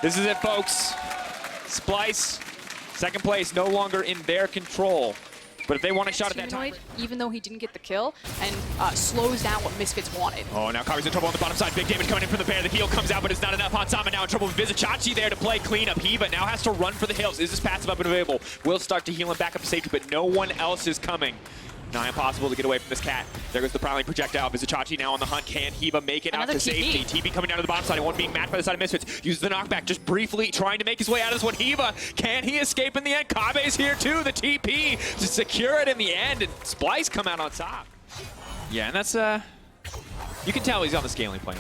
This is it, folks. Splyce, second place, no longer in their control. But if they want a shot at that time, even though he didn't get the kill, and slows down what Misfits wanted. Oh, now Kavi's in trouble on the bottom side. Big damage coming in from the bear. The heal comes out, but it's not enough. Hansama now in trouble with vizicsacsi there to play clean up. Hiva now has to run for the hills. Is this passive up and available? Will start to heal him back up to safety, but no one else is coming. Nigh impossible to get away from this cat. There goes the prowling projectile. vizicsacsi now on the hunt. Can Hiva make it out to safety? TP coming down to the bottom side, and one being matched by the side of Misfits. Uses the knockback just briefly, trying to make his way out of this one. Hiva, can he escape in the end? Kabe's here too. The TP to secure it in the end, and Splyce come out on top. Yeah, and that's, you can tell he's on the scaling plane.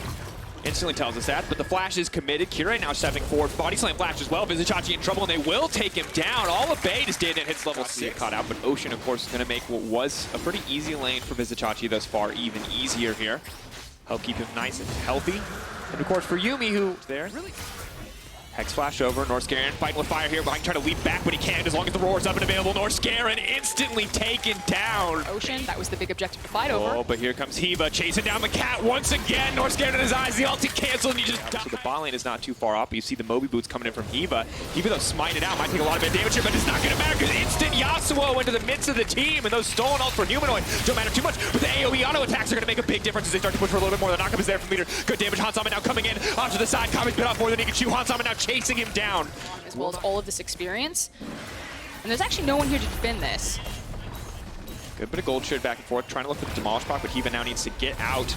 Instantly tells us that, but the flash is committed. Kira now stepping forward. Body slam flash as well. vizicsacsi in trouble, and they will take him down. All of bait is dead and hits level 6. Caught out, but Ocean, of course, is going to make what was a pretty easy lane for vizicsacsi thus far even easier here. Help keep him nice and healthy. And of course, for Yuumi, who there really. Hex flash over, Norscarin fighting with fire here, behind trying to leap back, but he can't as long as the roar's up and available. Norscarin instantly taken down. Ocean, that was the big objective to fight over. Oh, but here comes Hiva chasing down the cat once again. Norscarin in his eyes, the ulti canceled, and he just died. So the bot lane is not too far up. You see the Moby boots coming in from Hiva. Hiva, though, smite it out. Might take a lot of bad damage here, but it's not going to matter because instant Yasuo into the midst of the team, and those stolen ults for Humanoid don't matter too much. But the AoE auto attacks are going to make a big difference as they start to push for a little bit more. The knockup is there from leader. Good damage. Hansama now coming in off to the side. Kabe's bit off more than he can chew. Hansama now chasing him down. As well as all of this experience. And there's actually no one here to defend this. Good bit of gold shared back and forth, trying to look for the demolish block, but Hiva now needs to get out.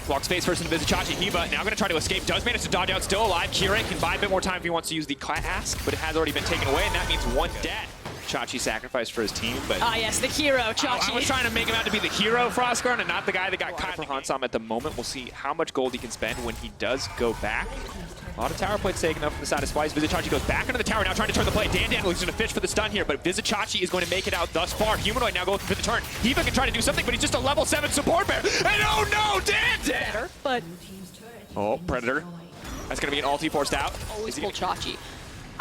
Walks face first into vizicsacsi. Hiva now going to try to escape. Does manage to dodge out, still alive. Kira can buy a bit more time if he wants to use the cask, but it has already been taken away, and that means one death. Chachi sacrificed for his team, but... Ah, yes, the hero, Chachi. I was trying to make him out to be the hero, Frostguard, and not the guy that got caught for Hansama at the moment. We'll see how much gold he can spend when he does go back. A lot of tower plates taken up from the side of Splyce. vizicsacsi goes back into the tower, now trying to turn the play. Dan looks to fish for the stun here, but vizicsacsi is going to make it out thus far. Humanoid now going for the turn. Hiva can try to do something, but he's just a level 7 support bear. And oh no, Dan! Better, but... Oh, Predator. That's going to be an ulti forced out. Always pull Chachi.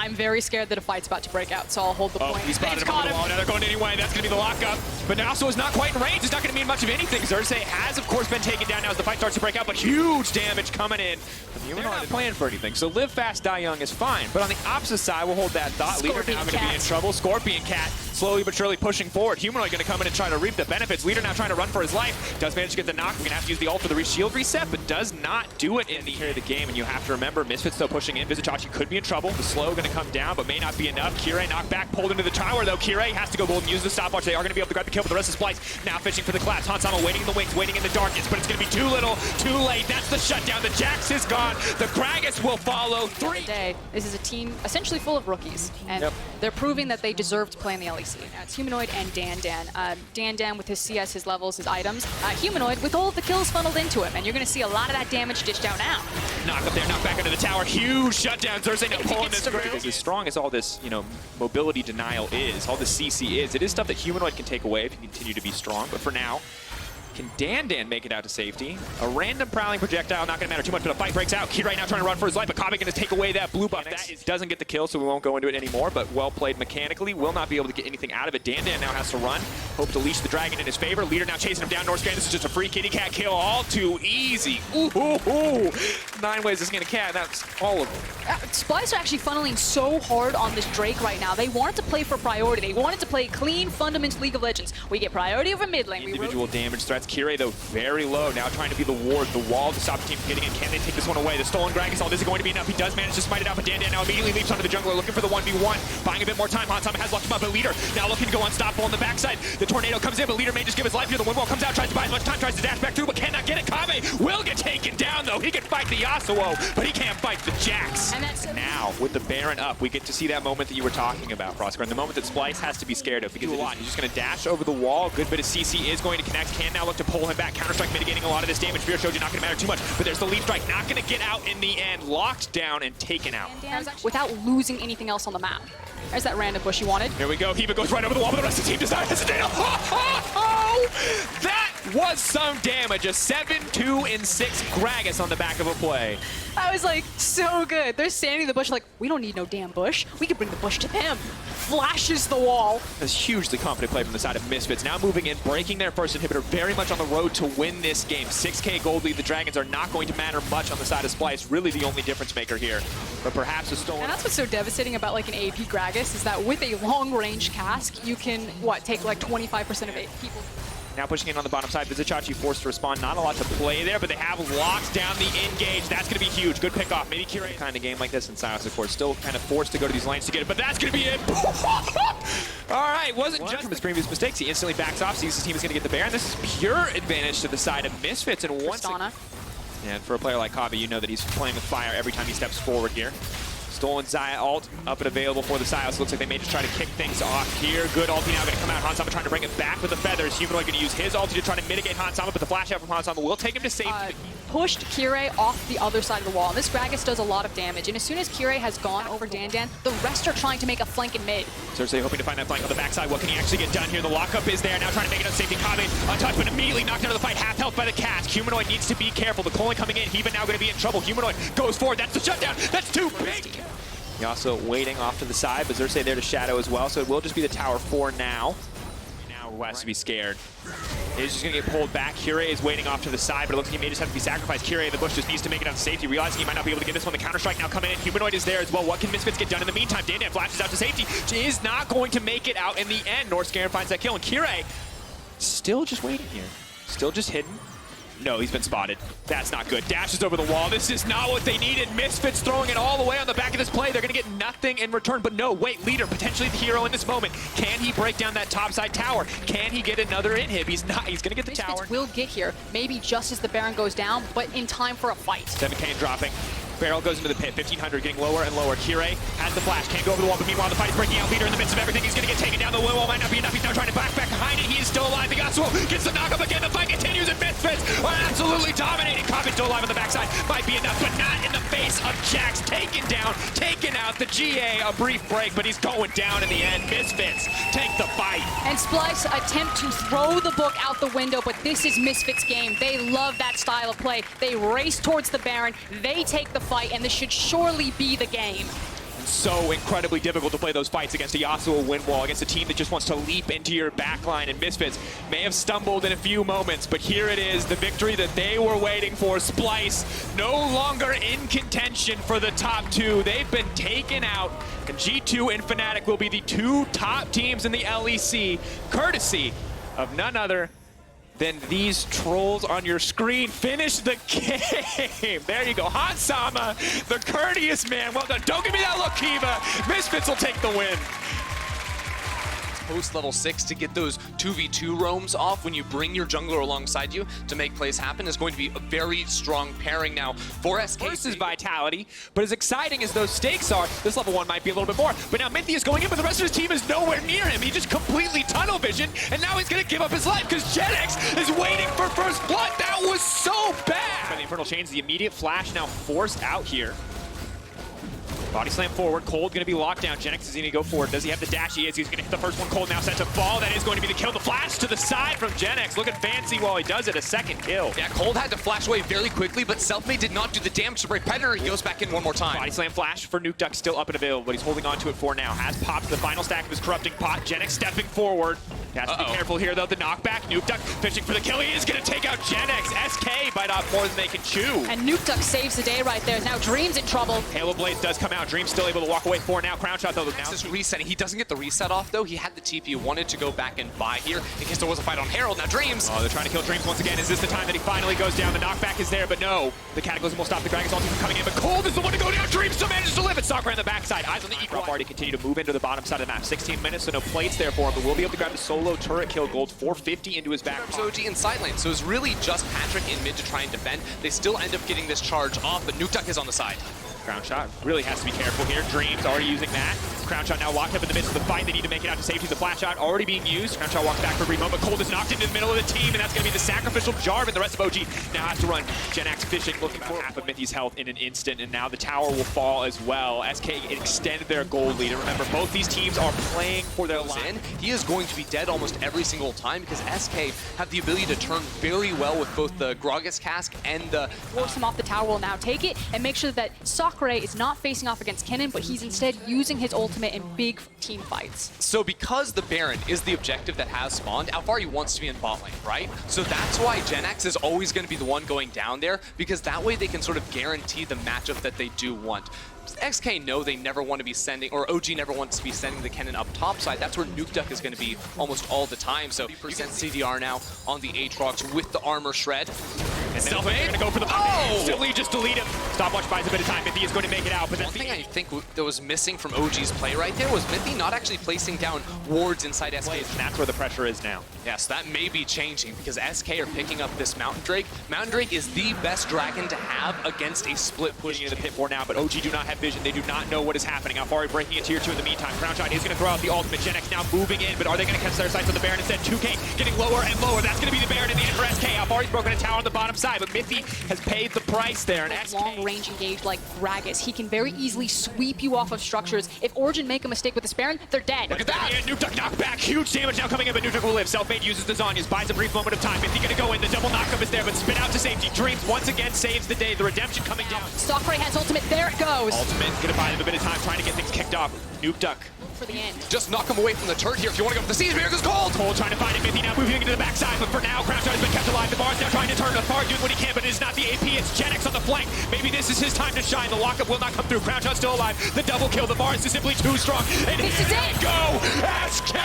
I'm very scared that a fight's about to break out, so I'll hold the point. He spotted him on the wall. Now they're going anyway. That's going to be the lockup. But Naso is not quite in range. It's not going to mean much of anything. Xerxes has, of course, been taken down now as the fight starts to break out, but huge damage coming in. They're not playing for anything, so live fast, die young is fine. But on the opposite side, we'll hold that thought. Leader now going to be in trouble. Scorpion Cat slowly but surely pushing forward. Humanoid going to come in and try to reap the benefits. Leader now trying to run for his life. Does manage to get the knock. We're going to have to use the ult for the shield reset, but does not do it in the carry of the game. And you have to remember, Misfits still pushing in. vizicsacsi could be in trouble. The slow going to come down, but may not be enough. Kirei knocked back, pulled into the tower, though. Kirei has to go gold and use the stopwatch. They are going to be able to grab the kill, but the rest of Splyce now fishing for the collapse. Hansama waiting in the wings, waiting in the darkness, but it's going to be too little, too late. That's the shutdown. The Jax is gone. The Gragas will follow. This is a team essentially full of rookies, and they're proving that they deserve to play in the LEC. Now, it's Humanoid and Dan with his CS, his levels, his items. Humanoid with all of the kills funneled into him, and you're going to see a lot of that damage dished out now. Knock up there, knock back into the tower. Huge shutdown. Xerxes now pulling this through. Because as strong as all this, mobility denial is, all this CC is, it is stuff that Humanoid can take away if you continue to be strong. But for now, can Dan make it out to safety? A random prowling projectile, not going to matter too much, but a fight breaks out. Kid right now trying to run for his life, but Kabe going to take away that blue buff. That doesn't get the kill, so we won't go into it anymore, but well played mechanically. Will not be able to get anything out of it. Dan now has to run. Hope to leash the dragon in his favor. Leader now chasing him down. Norscarin, this is just a free kitty cat kill. All too easy. Ooh. 9 ways to skin a cat. That's all of them. Splyce are actually funneling so hard on this Drake right now. They wanted to play for priority. They wanted to play clean, fundamental League of Legends. We get priority over mid lane. Individual damage threats. Kirei, though, very low. Now trying to be the ward, the wall to stop the team from getting in. Can they take this one away? The stolen Gragas ult isn't going to be enough. He does manage to smite it out, but Dan now immediately leaps onto the jungler, looking for the 1v1. Buying a bit more time. Hansama has locked him up, but Leader now looking to go unstoppable on the backside. The tornado comes in, but Leader may just give his life here. The wind wall comes out, tries to buy as much time, tries to dash back through, but cannot get it. Kabe will get taken down, though. He can fight the Yasuo, but he can't fight the Jax. And now, with the Baron up, we get to see that moment that you were talking about, Frostguard, and the moment that Splyce has to be scared of, because he's just going to dash over the wall. Good bit of CC is going to connect. Can now look to pull him back. Counter-Strike mitigating a lot of this damage. Fear Shoji not going to matter too much, but there's the leap strike. Not going to get out in the end. Locked down and taken out. Without losing anything else on the map. There's that random push you wanted. Here we go. Hiva goes right over the wall, but the rest of the team does not hesitate. That was some damage. A 7-2-6 Gragas on the back of a play. I was like, so good. They're standing in the bush like, we don't need no damn bush. We can bring the bush to them. Flashes the wall. That's hugely confident play from the side of Misfits. Now moving in, breaking their first inhibitor, very much on the road to win this game. 6K gold lead. The Dragons are not going to matter much on the side of Splyce. Really the only difference maker here. But perhaps a stolen... And that's what's so devastating about like an AP Gragas is that with a long-range cask, you can, take like 25% of people. Now pushing in on the bottom side, Vizichachi forced to respond. Not a lot to play there, but they have locked down the engage. That's going to be huge. Good pick off. Maybe Kire kind of game like this, and Silence, of course, still kind of forced to go to these lanes to get it, but that's going to be it. All right, wasn't just from his previous mistakes. He instantly backs off, sees his team is going to get the Baron. This is pure advantage to the side of Misfits. And once and for a player like Kavi, you know that he's playing with fire every time he steps forward here. Stolen Xayah ult, up and available for the Silas. Looks like they may just try to kick things off here. Good ulti now going to come out. Hansama trying to bring it back with the feathers. Humanoid going to use his ulti to try to mitigate Hansama, but the flash out from Hansama will take him to safety. Pushed Kire off the other side of the wall. And this Gragas does a lot of damage. And as soon as Kire has gone over Dandan, the rest are trying to make a flank in mid. Cersei hoping to find that flank on the backside. What can he actually get done here? The lockup is there. Now trying to make it on safety. Kave untouched, but immediately knocked out of the fight. Half health by the cast. Humanoid needs to be careful. The Colin coming in. Hiva now going to be in trouble. Humanoid goes forward. That's the shutdown. That's too big. Yasuo waiting off to the side, but Cersei there to shadow as well, so it will just be the tower for now. Now who has to be scared. He's just going to get pulled back. Kire is waiting off to the side, but it looks like he may just have to be sacrificed. Kire in the bush just needs to make it on safety, realizing he might not be able to get this one. The Counter-Strike now coming in. Humanoid is there as well. What can Misfits get done in the meantime? Dandan flashes out to safety. She is not going to make it out in the end. North Scaran finds that kill, and Kire still just waiting here. Still just hidden. No, he's been spotted. That's not good. Dashes over the wall. This is not what they needed. Misfits throwing it all the way on the back of this play. They're going to get nothing in return. But no, wait, Leader, potentially the hero in this moment. Can he break down that topside tower? Can he get another inhib? He's not. He's going to get the tower. Misfits will get here, maybe just as the Baron goes down, but in time for a fight. 7K dropping. Barrel goes into the pit, 1500 getting lower and lower. Kire has the flash, can't go over the wall, but meanwhile the fight is breaking out. Leader in the midst of everything, he's going to get taken down. The wall might not be enough, he's now trying to back behind it. He is still alive. The Yasuo gets the knock up again. The fight continues, and Misfits are absolutely dominating. Kave still alive on the backside, might be enough, but not in the face of Jax. Taken down, taken out. The GA, a brief break, but he's going down in the end. Misfits take the fight. And Splyce attempt to throw the book out the window, but this is Misfits' game. They love that style of play. They race towards the Baron, they take the fight, and this should surely be the game. So incredibly difficult to play those fights against a Yasuo win wall, against a team that just wants to leap into your backline, and Misfits may have stumbled in a few moments, but here it is, the victory that they were waiting for. Splyce no longer in contention for the top two. They've been taken out, and G2 and Fnatic will be the two top teams in the LEC, courtesy of none other than these trolls on your screen. Finish the game. There you go. Hansama, the courteous man. Well done. Don't give me that look, Kiva. Misfits will take the win. Post level 6 to get those 2v2 roams off when you bring your jungler alongside you to make plays happen is going to be a very strong pairing now for SK. Versus Vitality, but as exciting as those stakes are, this level 1 might be a little bit more. But now Minty is going in, but the rest of his team is nowhere near him. He just completely tunnel vision, and now he's going to give up his life because Genex is waiting for first blood. That was so bad. By the Infernal Chains, the immediate flash now forced out here. Body slam forward. Cold going to be locked down. Genex is going to go forward. Does he have the dash? He is. He's going to hit the first one. Cold now set to fall. That is going to be the kill. The flash to the side from Genex. Looking fancy while he does it. A second kill. Yeah, Cold had to flash away very quickly, but Selfmade did not do the damage to break Predator. He goes back in one more time. Body slam flash for Nuke Duck still up and available, but he's holding on to it for now. Has popped the final stack of his corrupting pot. Genex stepping forward. Has to be careful here though. The knockback. Nuke Duck fishing for the kill. He is going to take out Genex. SK bite off more than they can chew. And Nuke Duck saves the day right there. Now Dream's in trouble. Halo Blade does come out. Dream's still able to walk away for now. Crown shot though. Now is resetting. He doesn't get the reset off though. He had the TP, wanted to go back and buy here in case there was a fight on Herald. Now Dreams. Oh, they're trying to kill Dreams once again. Is this the time that he finally goes down? The knockback is there, but no. The Cataclysm will stop the Gragas ulti from coming in, but Cold is the one to go down. Dreams still manages to live it. Stalker on the backside. Eyes on the equal. Already continue to move into the bottom side of the map. 16 minutes, so no plates there for him, but we'll be able to grab the solo turret kill. Gold 450 into his back. OG in side lane, so it's really just Patrick in mid to try and defend. They still end up getting this charge off, but Nuke Duck is on the side. Ground shot really has to be careful here. Dreams already using that. Crownshot now locked up in the midst of the fight. They need to make it out to safety. The flash shot already being used. Crownshot walks back for a brief moment. Cold is knocked into the middle of the team, and that's going to be the sacrificial Jarvan. The rest of OG now has to run. Genax fishing, looking for half of Mithy's health in an instant, and now the tower will fall as well. SK extended their gold lead. And remember, both these teams are playing for their life. He is going to be dead almost every single time because SK have the ability to turn very well with both the Gragas cask and the... Force him off the tower, will now take it and make sure that Sakura is not facing off against Kennen, but he's instead using his ultimate in big team fights. So because the Baron is the objective that has spawned, Alfari wants to be in bot lane, right? So that's why Genax is always going to be the one going down there, because that way they can sort of guarantee the matchup that they do want. XK know they never want to be sending, or OG never wants to be sending the Kennen up top side. That's where Nuke Duck is going to be almost all the time. So 30% CDR now on the Aatrox with the armor shred. And Selfie going to go for the bomb. Silly just delete him. Stopwatch buys a bit of time. Mithy is going to make it out. But one thing I think that was missing from OG's play right there was Mithy not actually placing down wards inside SK. And that's where the pressure is now. Yes, that may be changing because SK are picking up this Mountain Drake. Mountain Drake is the best dragon to have against a split push into the pit for now, but OG do not have vision. They do not know what is happening. Alfari breaking it tier 2 in the meantime. Crownshot is going to throw out the ultimate. Genax now moving in, but are they going to catch their sights on the Baron instead? 2K getting lower and lower. That's going to be the Baron in the end for SK. Alfari's broken a tower on the bottom side, but Mithy has paid the price there. And SK... long-range engage like Gragas, he can very easily sweep you off of structures. If Origin make a mistake with this Baron, they're dead. Look at that! And Nuke Duck knocked back. Huge damage now coming in, but Nuke Duck will live. Self-made uses the Zhonya's, buys a brief moment of time. Mithy going to go in. The double knockup is there, but spin out to safety. Dreams once again saves the day. The redemption coming down. Sakura has ultimate. There it goes. Ultimate going to buy them a bit of time, trying to get things kicked off. Nuke Duck. For the end. Just knock him away from the turret here if you want to go for the siege. Here goes Cold! Cold trying to find it. Mithy now moving into the backside, but for now, Crownshot has been kept alive. The bar's now trying to turn. The bar doing what he can, but it is not the AP. It's Genax on the flank. Maybe this is his time to shine. The lockup will not come through. Crownshot still alive. The double kill. The bar is simply too strong. And this is here it. they go! SK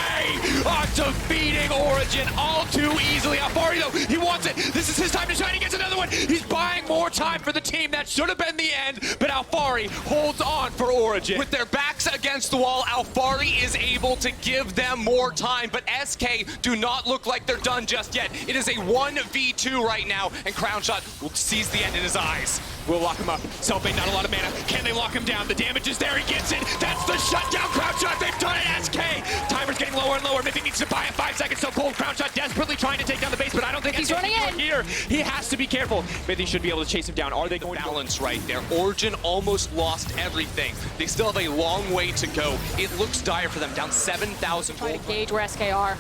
are defeating Origin all too easily. Alfari, though, he wants it. This is his time to shine. He gets another one. He's buying more time for the team. That should have been the end, but Alfari holds on for Origin. With their backs against the wall, Alfari is able to give them more time, but SK do not look like they're done just yet. It is a 1v2 right now, and Crownshot will seize the end in his eyes. We'll lock him up. Selfmade, not a lot of mana. Can they lock him down? The damage is there. He gets it. That's the shutdown. Crownshot, they've done it. SK. Timer's getting lower and lower. Mithy needs to buy it. 5 seconds. So Cold. Crownshot desperately trying to take down the base, but I don't think he's running in here. He has to be careful. Mithy should be able to chase him down. Are they going balance right there? Origin almost lost everything. They still have a long way to go. It looks dire for them. Down 7,000 Trying to gauge where SK are.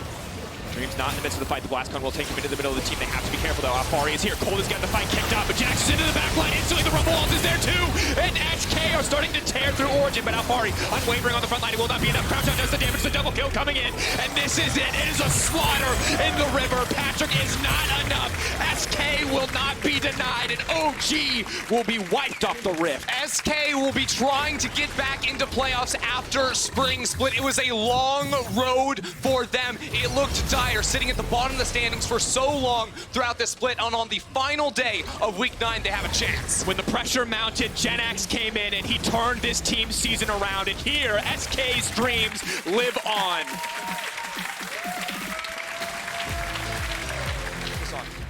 Dream's not in the midst of the fight. The blast cone will take him into the middle of the team. They have to be careful, though. Alfari is here. Cold has got the fight kicked off, but Jax is into the back line. Instantly, the Rumble ult is there, too. And SK are starting to tear through Origin, but Alfari unwavering on the front line. It will not be enough. Crownshot does the damage. The double kill coming in, and this is it. It is a slaughter in the river. Patrick is not enough. SK will not be denied, and OG will be wiped off the rift. SK will be trying to get back into playoffs after Spring Split. It was a long road for them. It looked dire, sitting at the bottom of the standings for so long throughout this split, and on the final day of Week 9, they have a chance. When the pressure mounted, Genax came in, and he turned this team's season around, and here, SK's dreams live on.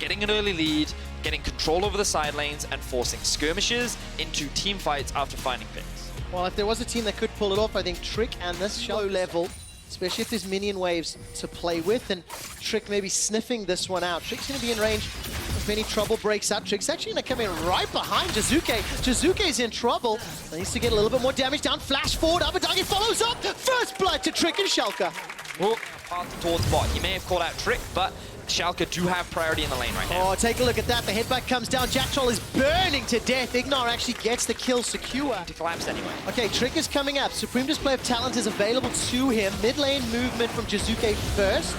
Getting an early lead, getting control over the side lanes, and forcing skirmishes into team fights after finding picks. Well, if there was a team that could pull it off, I think Trick and this low level, especially if there's minion waves to play with, and Trick maybe sniffing this one out. Trick's going to be in range. If any trouble breaks out, Trick's actually going to come in right behind Jizuke. Jizuke's in trouble. He needs to get a little bit more damage down. Flash forward, Abadagi follows up. First blood to Trick and Schalke. Well, path towards bot. He may have called out Trick, but Schalke do have priority in the lane right now. Oh, take a look at that. The headbutt comes down. Jack Troll is burning to death. Ignar actually gets the kill secure. He collapsed anyway. Okay, Trick is coming up. Supreme Display of Talent is available to him. Mid lane movement from Jizuke first.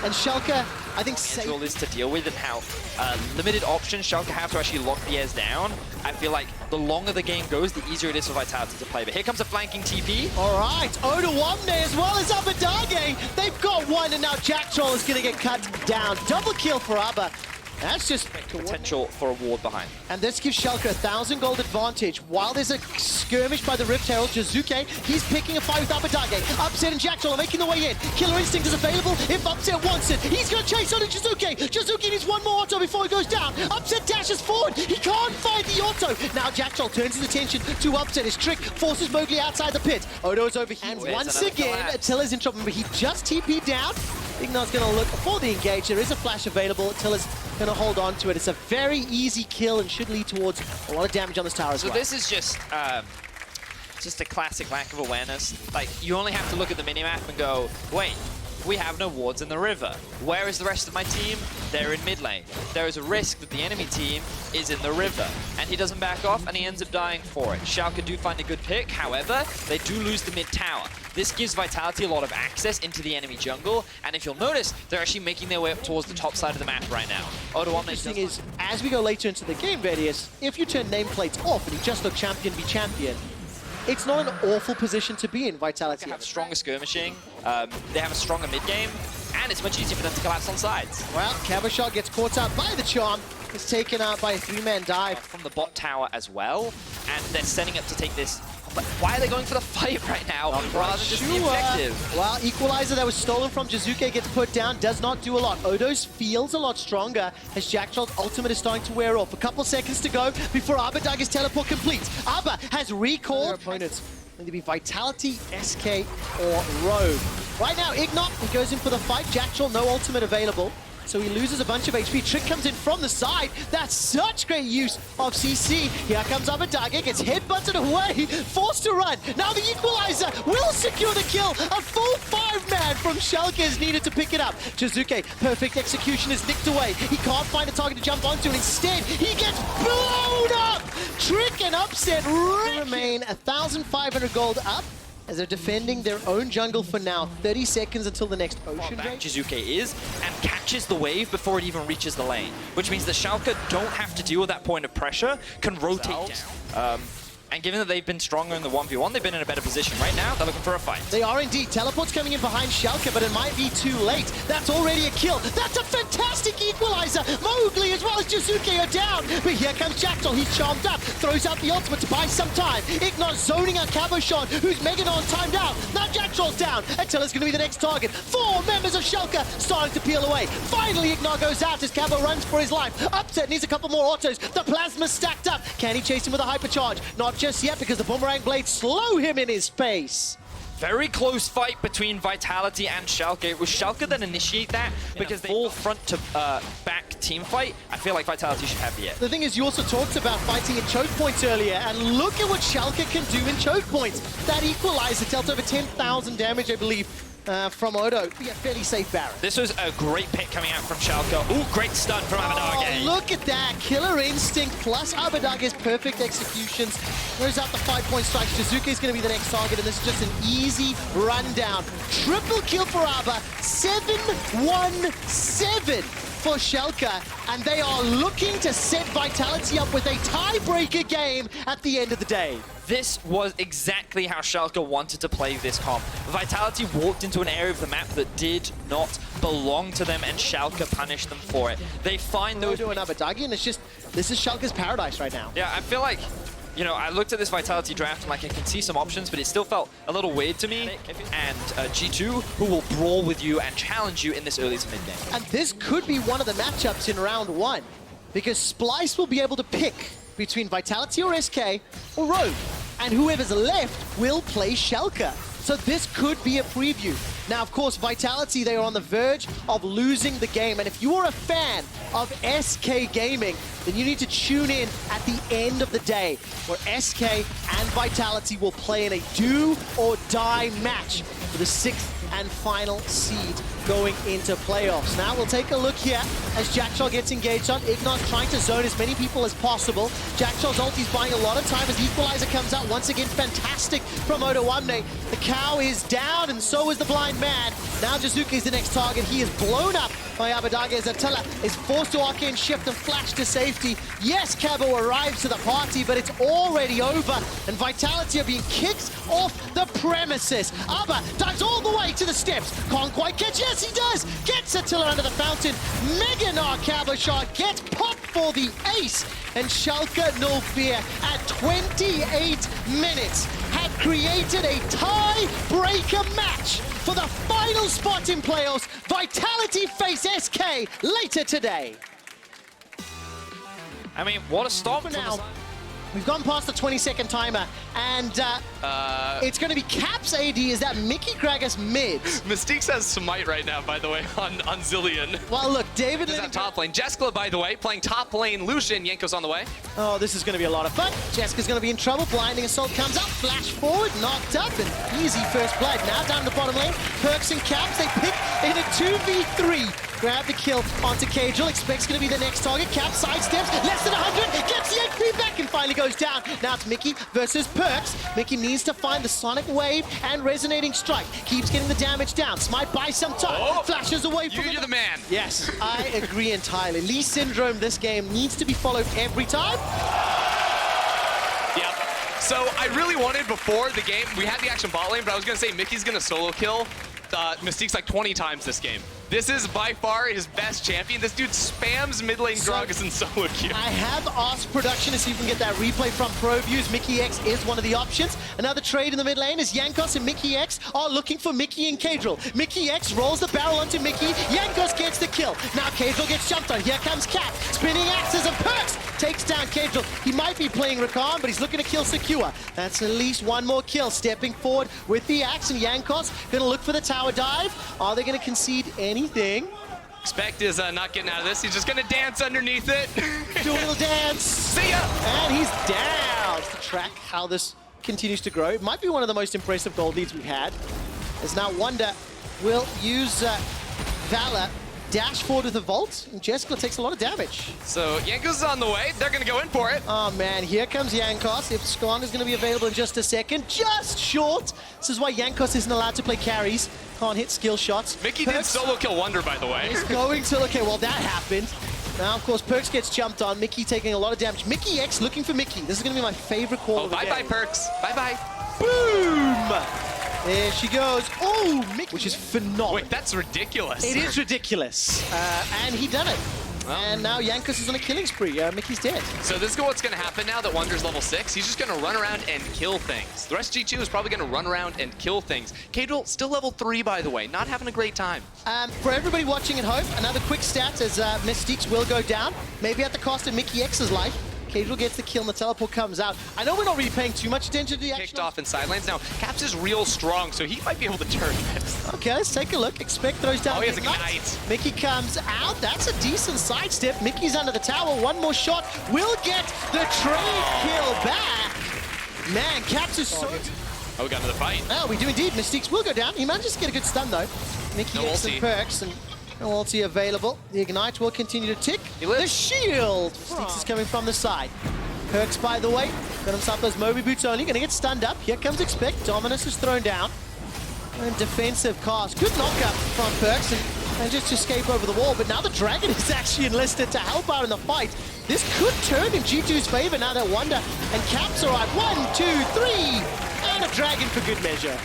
And Schalke, I think, safe. All this to deal with, and how limited options Schalke have to actually lock the airs down. I feel like the longer the game goes, the easier it is for Vitality to play. But here comes a flanking TP. All right, Odawamne as well as Abadage. They've got one, and now Jack Troll is going to get cut down. Double kill for Abba. That's just potential for a ward behind. And this gives Schalke 1,000 gold advantage. While there's a skirmish by the Rift Herald, Jizuke, he's picking a fight with Abadage. Upset and Jack Troll are making the way in. Killer Instinct is available if Upset wants it. He's going to chase on Jizuke. Jizuke needs one more auto before he goes down. Upset dashes forward. He can't fight the auto. auto. Now Jackal turns his attention to Upset. His trick forces Mowgli outside the pit. Odo is over here. And once again, Attila's in trouble. But he just TP'd down. Ignar's going to look for the engage. There is a flash available. Attila's going to hold on to it. It's a very easy kill and should lead towards a lot of damage on this tower as well. So this is just a classic lack of awareness. Like, you only have to look at the minimap and go, wait, we have no wards in the river. Where is the rest of my team? They're in mid lane. There is a risk that the enemy team is in the river. And he doesn't back off, and he ends up dying for it. Schalke do find a good pick, however, they do lose the mid tower. This gives Vitality a lot of access into the enemy jungle, and if you'll notice, they're actually making their way up towards the top side of the map right now. The interesting is, as we go later into the game, Vedius, if you turn nameplates off and you just look champion v champion, it's not an awful position to be in, Vitality. They have stronger skirmishing, they have a stronger mid game, and it's much easier for them to collapse on sides. Well, KazaLoLLCShighlights gets caught up by the charm. It's taken out by a 3-man dive. From the bot tower as well, and they're setting up to take this. But why are they going for the fight right now rather than just the objective? Well, Equalizer that was stolen from Jizuke gets put down, does not do a lot. Odo's feels a lot stronger as Jackshot's ultimate is starting to wear off. A couple seconds to go before Abadaga's teleport completes. Abba has recalled their opponents. Going to be Vitality, SK, or Rogue. Right now, Ignat, he goes in for the fight. Jackshot, no ultimate available. So he loses a bunch of HP. Trick comes in from the side. That's such great use of CC. Here comes Abadaga, gets headbutted away, forced to run. Now the Equalizer will secure the kill. A full 5-man from Schalke is needed to pick it up. Jizuke, perfect execution is nicked away. He can't find a target to jump onto, and instead he gets blown up. Trick and Upset remain 1,500 gold up, as they're defending their own jungle for now. 30 seconds until the next ocean break. Jizuke is, and catches the wave before it even reaches the lane, which means that Schalke don't have to deal with that point of pressure, can rotate down. And given that they've been stronger in the 1v1, they've been in a better position. Right now, they're looking for a fight. They are indeed. Teleport's coming in behind Schalke, but it might be too late. That's already a kill. That's a fantastic Equalizer. Mowgli as well as Jizuke are down. But here comes Jackal. He's charmed up. Throws out the ultimate to buy some time. Ignat zoning out KazaLoLLCShighlights, who's Meganon timed out. Now Jackal's down. Attila's going to be the next target. 4 members of Schalke starting to peel away. Finally, Ignat goes out as Kabo runs for his life. Upset needs a couple more autos. The plasma's stacked up. Can he chase him with a hypercharge? Not just yet, because the boomerang blades slow him in his pace. Very close fight between Vitality and Schalke. It was Schalke that initiate that because they full front to back team fight. I feel like Vitality should have the edge. The thing is, you also talked about fighting in choke points earlier, and look at what Schalke can do in choke points. That Equalizer dealt over 10,000 damage, I believe, from Odo. Yeah, fairly safe Baron. This was a great pick coming out from Schalke. Ooh, great stun from Abadage. Oh, look at that. Killer instinct plus Abadage's perfect executions. Throws out the 5-point strike. Jizuke is going to be the next target, and this is just an easy rundown. Triple kill for Abba. 7-1-7 for Schalke, and they are looking to set Vitality up with a tiebreaker game at the end of the day. This was exactly how Schalke wanted to play this comp. Vitality walked into an area of the map that did not belong to them, and Schalke punished them for it. They find those... Odo and Abadage, and it's just, this is Schalke's paradise right now. Yeah, I feel like, you know, I looked at this Vitality draft and like I can see some options, but it still felt a little weird to me. And G2, who will brawl with you and challenge you in this early to mid game. And this could be one of the matchups in round 1, because Splyce will be able to pick between Vitality or SK or Rogue, and whoever's left will play Schalke. So this could be a preview. Now, of course, Vitality, they are on the verge of losing the game. And if you are a fan of SK Gaming, then you need to tune in at the end of the day, where SK and Vitality will play in a do-or-die match for the 6th and final seed going into playoffs. Now we'll take a look here as Jackshot gets engaged on. Ignat's trying to zone as many people as possible. Jackshot's ulti's buying a lot of time as Equalizer comes out. Once again, fantastic from Odo Wamne. The cow is down, and so is the blind man. Now Jizuke is the next target. He is blown up by Abadage as Attila is forced to arcane shift and flash to safety. Yes, Cabo arrives to the party, but it's already over, and Vitality are being kicked off the premises. Abba dives all the way to the steps. Can't quite catch. Yes, he does. Gets Attila under the fountain. Meganar KazaLoLLCShighlights gets popped for the ace, and Schalke no fear at 28 minutes have created a tie-breaker match for the final spot in playoffs. Vitality face SK later today. I mean, what a stop For now, We've gone past the 20-second timer, and it's going to be Caps AD. Is that Mickey Gragas mid? Mystiques has Smite right now, by the way, on Zillion. Well, look, David... This is on top lane. Jessica, by the way, playing top lane. Lucian, Yanko's on the way. Oh, this is going to be a lot of fun. Jessica's going to be in trouble. Blinding Assault comes up, flash forward, knocked up, and easy first blood. Now down the bottom lane, Perks and Caps, they pick in a 2v3. Grab the kill onto KazaLoLL, expects going to be the next target. Caps sidesteps, less than 100, gets the HP back and finally goes down. Now it's Mickey versus Perks. Mickey needs to find the Sonic Wave and Resonating Strike. Keeps getting the damage down. Smite buys some time. Oh, flashes away from you're the man. Yes, I agree entirely. Lee Syndrome this game needs to be followed every time. Yep. So I really wanted before the game, we had the action bot lane, but I was going to say Mickey's going to solo kill Mystiques like 20 times this game. This is by far his best champion. This dude spams mid lane Gragas and solo queue. I have asked production to see if we can get that replay from Pro Views. Mickey X is one of the options. Another trade in the mid lane is Jankos and Mickey X are looking for Mickey and KazaLoLL. Mickey X rolls the barrel onto Mickey. Jankos gets the kill. Now KazaLoLL gets jumped on. Here comes Cap. Spinning axes and Perks takes down KazaLoLL. He might be playing Rakan, but he's looking to kill Secure. That's at least one more kill. Stepping forward with the axe, and Jankos gonna look for the tower dive. Are they gonna concede anything? Expect is not getting out of this. He's just gonna dance underneath it. Do a little dance. See ya! And he's down. To track how this continues to grow. It might be one of the most impressive gold leads we've had. As now Wonder will use Valor, dash forward with a Vault, and Jessica takes a lot of damage. So Jankos is on the way. They're gonna go in for it. Oh man, here comes Jankos. If Scon is going to be available in just a second, just short. This is why Jankos isn't allowed to play carries. Can't hit skill shots. Mickey did solo kill Wonder, by the way. He's going to, okay, well that happened. Now, of course, Perks gets jumped on. Mickey taking a lot of damage. Mickey X looking for Mickey. This is going to be my favorite call of the game. Bye-bye, Perks. Bye-bye. Boom! There she goes. Oh, Mickey, which is phenomenal. Wait, that's ridiculous. It is ridiculous. And he done it. Well. And now Jankos is on a killing spree. Mickey's dead. So this is what's going to happen now that Wonder's level 6. He's just going to run around and kill things. The rest of G2 is probably going to run around and kill things. KazaLoLL still level 3, by the way. Not having a great time. For everybody watching at home, another quick stat as Mystiques will go down. Maybe at the cost of Mickey X's life. KazaLoLL gets the kill and the teleport comes out. I know we're not really paying too much attention to the action. Kicked off in side lanes. Now, Caps is real strong, so he might be able to turn this. Okay, let's take a look. Expect those down. Oh, he has a Ignite. Mickey comes out. That's a decent sidestep. Mickey's under the tower. One more shot. Will get the trade kill back. Man, Caps is so... Oh, we got another fight. Oh, we do indeed. Mystiques will go down. He manages to get a good stun, though. Mickey No X and ulti. Perks, and no ulti available. The Ignite will continue to tick. He lives. The shield! Mystiques is coming from the side. Perks, by the way, got himself those Moby boots only. Gonna get stunned up. Here comes Expect. Dominus is thrown down. And defensive cast. Good knockup from Perks and just escape over the wall. But now the Dragon is actually enlisted to help out in the fight. This could turn in G2's favor now that Wonder and Caps are at 1, 2, 3. And a Dragon for good measure.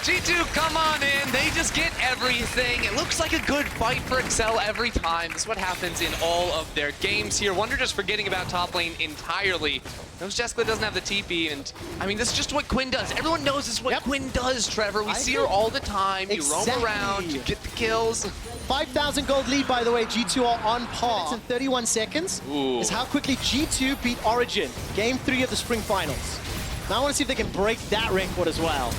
G2, come on in. They just get everything. It looks like a good fight for Excel every time. This is what happens in all of their games here. Wonder just forgetting about top lane entirely. Knows Jessica doesn't have the TP, and I mean, this is just what Quinn does. Everyone knows this is what Quinn does, Trevor. We see her all the time. You roam around, you get the kills. 5,000 gold lead, by the way. G2 are on par. In 31 seconds is how quickly G2 beat Origin. Game 3 of the Spring Finals. Now I want to see if they can break that record as well.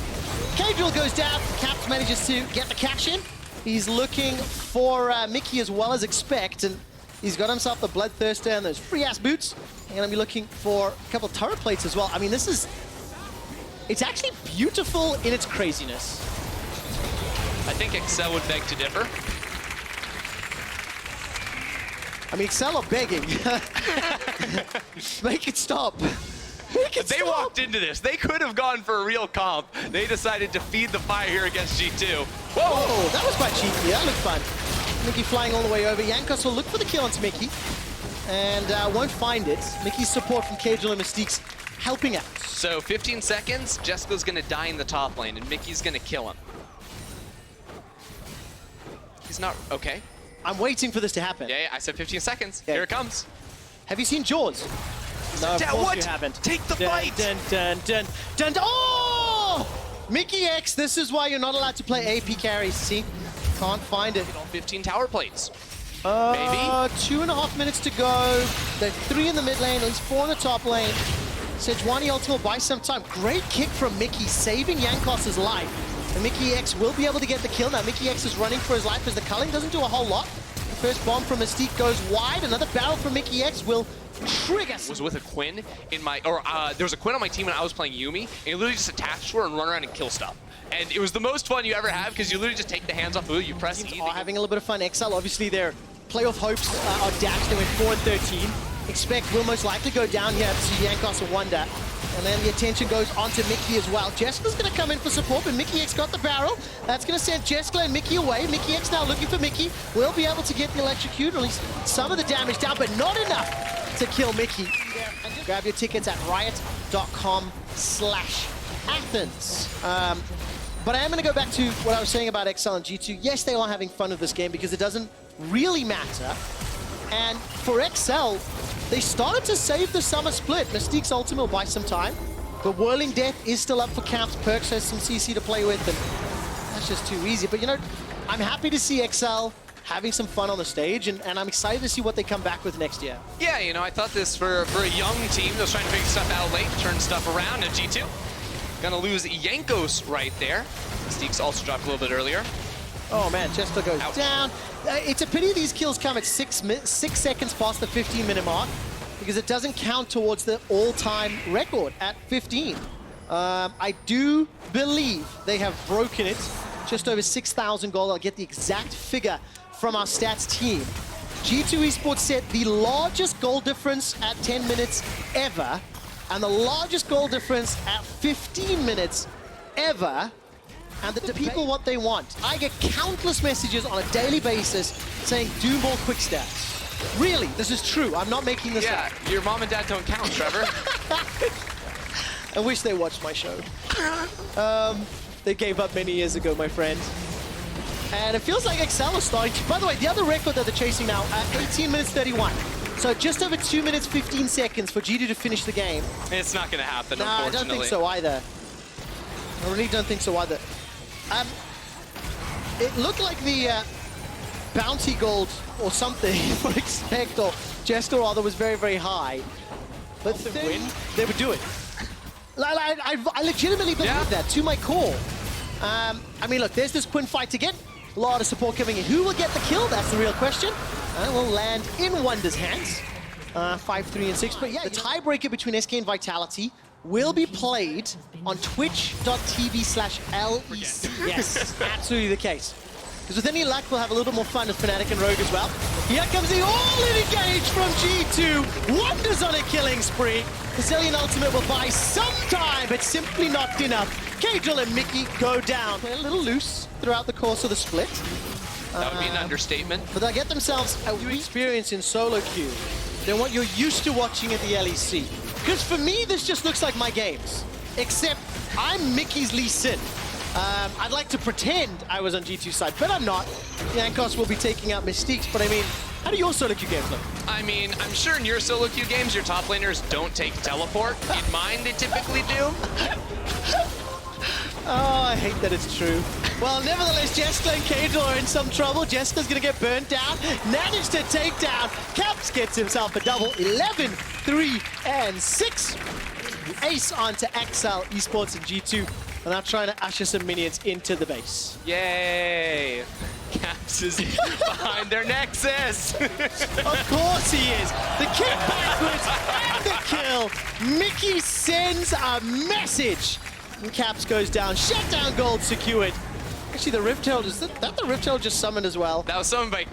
KazaLoLL goes down. Caps manages to get the cash in. He's looking for Mickey as well as Expect, and he's got himself the Bloodthirster and those free-ass boots. And gonna be looking for a couple of turret plates as well. I mean, this is... It's actually beautiful in its craziness. I think Excel would beg to differ. I mean, Excel are begging. Make it stop. They walked into this. They could have gone for a real comp. They decided to feed the fire here against G2. Whoa, that was quite cheeky. That looked fun. Mickey flying all the way over. Jankos will look for the kill onto Mickey and won't find it. Mickey's support from KazaLoLL and Mystiques helping out. So 15 seconds, Jessica's gonna die in the top lane and Mickey's gonna kill him. He's not, okay. I'm waiting for this to happen. Yeah, I said 15 seconds. Yeah. Here it comes. Have you seen Jaws? No, of course you haven't. Take the fight! Dun, dun, dun, dun, dun. Oh! Mickey X, this is why you're not allowed to play AP carries. See? Can't find it. 15 tower plates. Maybe? 2.5 minutes to go. There's 3 in the mid lane, at least 4 in the top lane. Sejuani ulti will buy some time. Great kick from Mickey, saving Jankos's life. And Mickey X will be able to get the kill now. Mickey X is running for his life as the culling doesn't do a whole lot. The first bomb from Mystique goes wide. Another barrel from Mickey X will trigger. Was with a Quinn in my, there was a Quinn on my team when I was playing Yuumi, and you literally just attach to her and run around and kill stuff. And it was the most fun you ever have because you literally just take the hands off of you press E. Are having a little bit of fun. XL, obviously their playoff hopes are dashed. They went 4-13. Expect will most likely go down here to Jankos and Wonder. And then the attention goes onto Mickey as well. Jessica's going to come in for support, but Mickey X got the barrel. That's going to send Jessica and Mickey away. Mickey X now looking for Mickey. Will be able to get the electrocute, or at least some of the damage down, but not enough to kill Mickey. Grab your tickets at riot.com/Athens. But I am going to go back to what I was saying about XL and G2. Yes, they are having fun with this game because it doesn't really matter. And for XL, they started to save the summer split. Mystique's ultimate will buy some time. But Whirling Death is still up for Camps. Perks has some CC to play with, and that's just too easy. But, you know, I'm happy to see XL having some fun on the stage, and I'm excited to see what they come back with next year. Yeah, you know, I thought this for a young team that was trying to figure stuff out late, turn stuff around, and G2 gonna lose Jankos right there. Mystique's also dropped a little bit earlier. Oh man, Chester goes Ouch. down. It's a pity these kills come at 6 seconds past the 15-minute mark, because it doesn't count towards the all-time record at 15. I do believe they have broken it. Just over 6,000 gold. I'll get the exact figure from our stats team. G2 Esports set the largest goal difference at 10 minutes ever, and the largest goal difference at 15 minutes ever. And the people what they want. I get countless messages on a daily basis saying, do more quick stats. Really, this is true. I'm not making this up. Yeah, your mom and dad don't count, Trevor. I wish they watched my show. They gave up many years ago, my friend. And it feels like XL is starting to... By the way, the other record that they're chasing now, 18 minutes 31. So just over 2 minutes 15 seconds for G2 to finish the game. It's not gonna happen, No, I unfortunately. don't think so either. I really don't think so either. It looked like the bounty gold or something for Expect or Jester rather was very, very high. But then they would do it. I legitimately believe that, to my core. I mean, look, there's this Quinn fight again. A lot of support coming in. Who will get the kill? That's the real question. And will land in Wonder's hands. 5, 3, and 6. But yeah, the tiebreaker between SK and Vitality will be played on twitch.tv/LEC. Yes, absolutely the case. Because with any luck, we'll have a little bit more fun with Fnatic and Rogue as well. Here comes the all-in engage from G2. Wonders on a killing spree. The Zillion ultimate will buy some time, but simply not enough. KazaLoLL and Mickey go down. They're a little loose throughout the course of the split. That would be an understatement. But they'll get themselves a new experience in solo queue than what you're used to watching at the LEC. Because for me, this just looks like my games. Except I'm Mickey's Lee Sin. I'd like to pretend I was on G2's side, but I'm not. Jankos will be taking out Mystiques, but I mean, how do your solo queue games look? I mean, I'm sure in your solo queue games, your top laners don't take teleport. In mine, they typically do. Oh, I hate that it's true. Well, nevertheless, Jessica and KazaLoLL are in some trouble. Jessica's going to get burnt down. Managed to take down. Caps gets himself a double. 11, 3, and 6. Ace onto XL Esports and G2. And now trying to usher some minions into the base. Yay! Caps is behind their Nexus. Of course he is. The kick backwards and the kill. Mickey sends a message. And Caps goes down. Shutdown gold secured. Actually, the Rift Herald, is that the Rift Herald just summoned as well? That was summoned by,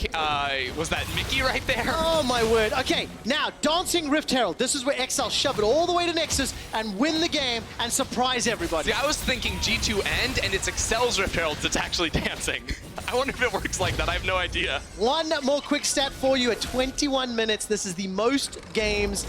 was that Mickey right there? Oh my word. Okay, now, Dancing Rift Herald. This is where XL shove it all the way to Nexus and win the game and surprise everybody. See, I was thinking G2 end, and it's Excel's Rift Herald that's actually dancing. I wonder if it works like that. I have no idea. One more quick stat for you. At 21 minutes, this is the most kills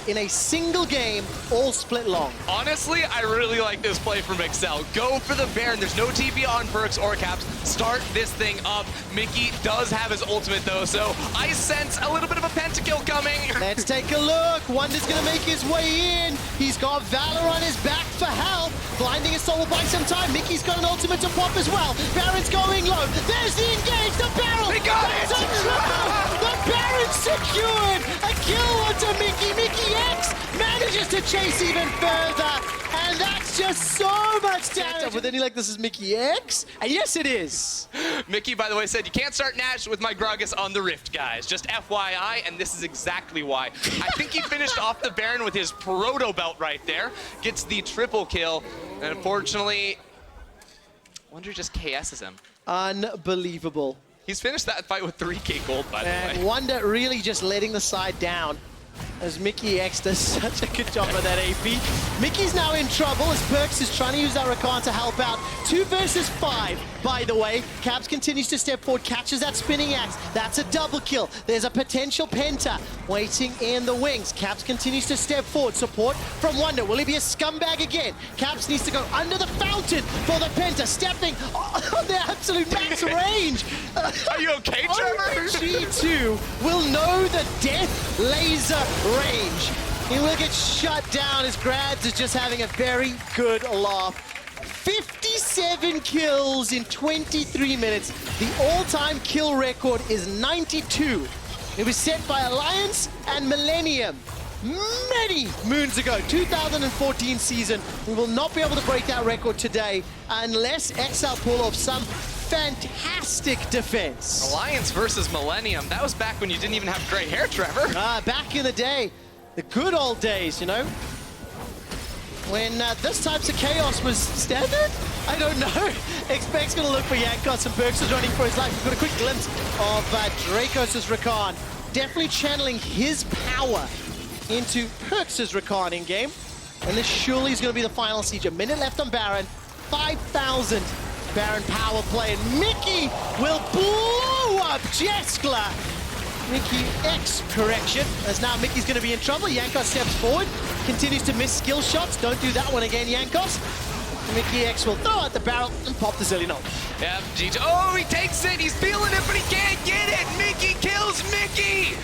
in a single game, all split long. Honestly, I really like this play from Excel. Go for the Baron. There's no TP on Perks or Caps. Start this thing up. Mickey does have his ultimate though, so I sense a little bit of a pentakill coming. Let's take a look. Wonder's gonna make his way in. He's got Valor on his back for help. Blinding his soul will buy some time. Mickey's got an ultimate to pop as well. Baron's going low. There's the engage. The barrel. They got it. The Baron's secured. A kill onto Mickey. Mickey X manages to chase even further. And that's just so much damage. But then he like, this is Mickey X? And yes, it is. Mickey, by the way, said, you can't start Nash with my Gragas on the Rift, guys. Just FYI, and this is exactly why. I think he finished off the Baron with his proto belt right there. Gets the triple kill. And unfortunately, Wonder just KS's him. Unbelievable. He's finished that fight with 3k gold, by the way. And Wonder really just letting the side down as Mickey X does such a good job of that AP. Mickey's now in trouble as Perks is trying to use that Rakan to help out. 2 versus 5, by the way. Caps continues to step forward, catches that spinning axe. That's a double kill. There's a potential penta waiting in the wings. Caps continues to step forward. Support from Wonder. Will he be a scumbag again? Caps needs to go under the fountain for the penta. Stepping on the absolute max range. Are you okay, Trevor? G2 will know the death laser range. He will get shut down as Grads is just having a very good laugh. 57 kills in 23 minutes. The all-time kill record is 92. It was set by Alliance and Millennium many moons ago, 2014 season. We will not be able to break that record today unless XL pull off some fantastic defense. Alliance versus Millennium. That was back when you didn't even have gray hair, Trevor. Back in the day, the good old days, you know? When this types of chaos was standard? I don't know. Expect's gonna look for Yankos and Perks is running for his life. We've got a quick glimpse of Dracos' Rakan. Definitely channeling his power into Perks' Rakan in game. And this surely is gonna be the final siege. A minute left on Baron. 5,000 Baron power play. And Mickey will blow up Jeskla. Mickey X correction, as now Mickey's going to be in trouble. Yankos steps forward, continues to miss skill shots. Don't do that one again, Yankos. Mickey X will throw out the barrel and pop the Zillion ult. Yeah, G2. Oh, he takes it. He's feeling it, but he can't get it. Mickey kills Mickey.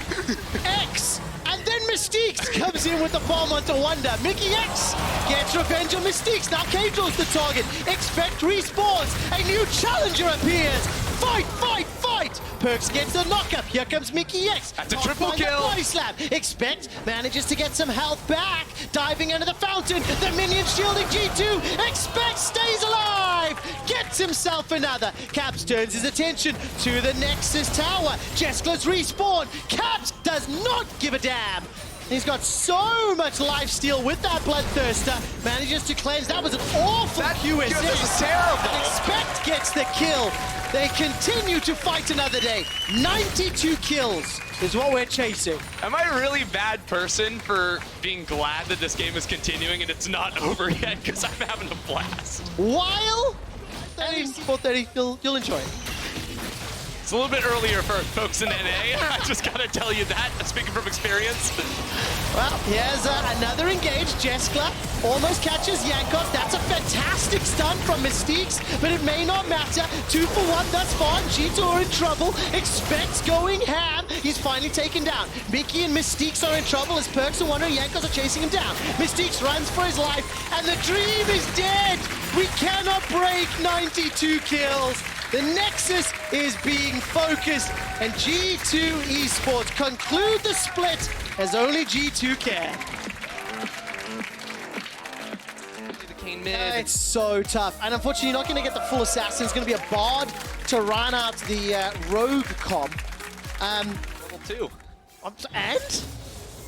X. And then Mystiques comes in with the bomb onto Wonder. Mickey X gets revenge on Mystiques. Now Cagel's the target. Expect respawns. A new challenger appears. Fight, fight, fight! Perks gets the knockup. Here comes Mickey X. That's a triple kill. Body slam. Expect manages to get some health back. Diving under the fountain. The minion shielding G2. Expect stays alive. Gets himself another. Caps turns his attention to the Nexus Tower. Jeskla's respawn. Caps does not give a damn. He's got so much lifesteal with that Bloodthirster. Manages to cleanse. That was an awful QSS. That was terrible. And Expect gets the kill. They continue to fight another day. 92 kills is what we're chasing. Am I a really bad person for being glad that this game is continuing and it's not over yet? Because I'm having a blast. While 4:30, you'll enjoy it. It's a little bit earlier for folks in NA. I just gotta tell you that, speaking from experience. Well, here's another engage. Jeskla almost catches Yankos. That's a fantastic stun from Mystiques, but it may not matter. 2 for 1 thus far. G2 are in trouble. Expect's going ham. He's finally taken down. Mickey and Mystiques are in trouble as Perks and Wonder and Yankos are chasing him down. Mystiques runs for his life, and the dream is dead. We cannot break 92 kills. The Nexus is being focused, and G2 Esports conclude the split as only G2 can. It's so tough, and unfortunately you're not going to get the full assassin. It's going to be a Bard to run out the Rogue comp. Level 2. And?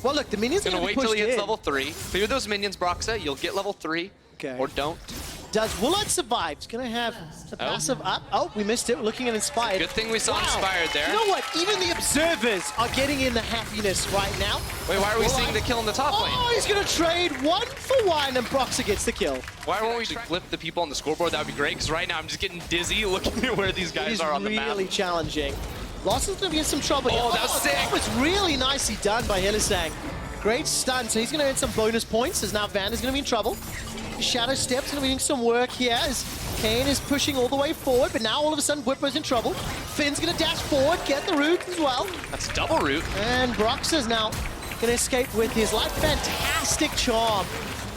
Well, look, the minions are Gonna going to wait be pushed till he hits in. level 3. Clear those minions, Broxa. You'll get level 3. Okay. Or don't. Does Woolite survive? It's going to have a passive up. Oh, we missed it. We're looking at Inspired. Good thing we saw Inspired there. You know what? Even the observers are getting in the happiness right now. Wait, why are we seeing the kill in the top lane? Oh, he's going to trade 1 for 1, and Broxa gets the kill. Why won't we flip the people on the scoreboard? That would be great, because right now I'm just getting dizzy looking at where these guys are on the map. It's really challenging. Lost is going to be in some trouble here. Oh, that was sick. That was really nicely done by Hillisang. Great stun, so he's going to earn some bonus points, as now Van is going to be in trouble. Shadow Step's gonna be doing some work here as Kane is pushing all the way forward, but now all of a sudden Whippo's in trouble. Finn's gonna dash forward, get the root as well. That's double root. And Brox is now gonna escape with his life. Fantastic charm.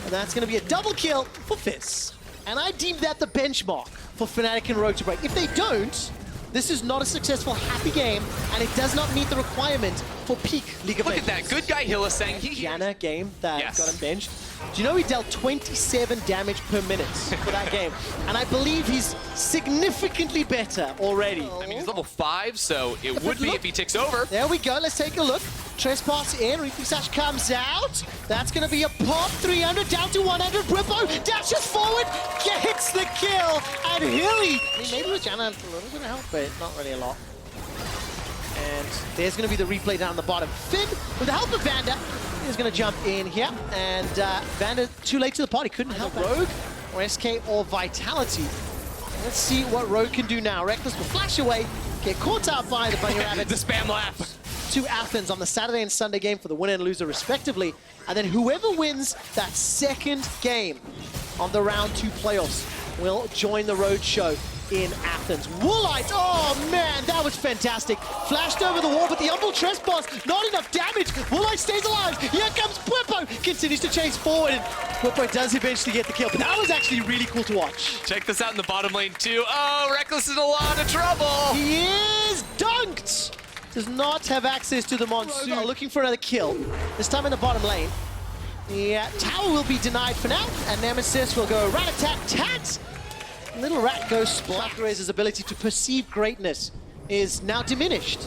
And that's gonna be a double kill for Fizz. And I deem that the benchmark for Fnatic and Road to Break. If they don't, this is not a successful, happy game, and it does not meet the requirement for peak League of Legends. Look at that. Good guy Hill is saying he... Yana game that Yes. got him benched. Do you know he dealt 27 damage per minute for that game? And I believe he's significantly better already. I mean, he's level 5, so it would be if he ticks over. There we go, let's take a look. Trespass in, Reflex Dash comes out. That's gonna be a pop, 300 down to 100. Whippo dashes forward, gets the kill, and Hilly. I mean, maybe with Janna a little bit of help, but not really a lot. And there's gonna be the replay down the bottom. Finn, with the help of Vander, is gonna jump in here. And Vander, too late to the party, couldn't help Rogue, or SK, or Vitality. Let's see what Rogue can do now. Reckless will flash away, get caught out by the Bunny Rabbit. The spam laugh. To Athens on the Saturday and Sunday game for the winner and loser respectively. And then whoever wins that second game on the round 2 playoffs will join the road show in Athens. Woolite, oh man, that was fantastic. Flashed over the wall, but the humble trespass, not enough damage. Woolite stays alive. Here comes Whippo, continues to chase forward, and Whippo does eventually get the kill. But that was actually really cool to watch. Check this out in the bottom lane too. Oh, Reckless is in a lot of trouble. He is dunked. Does not have access to the Monsoon. Looking for another kill. This time in the bottom lane. The tower will be denied for now, and Nemesis will go rat-a-tat-tat. Little Rat goes Splyce's ability to perceive greatness is now diminished.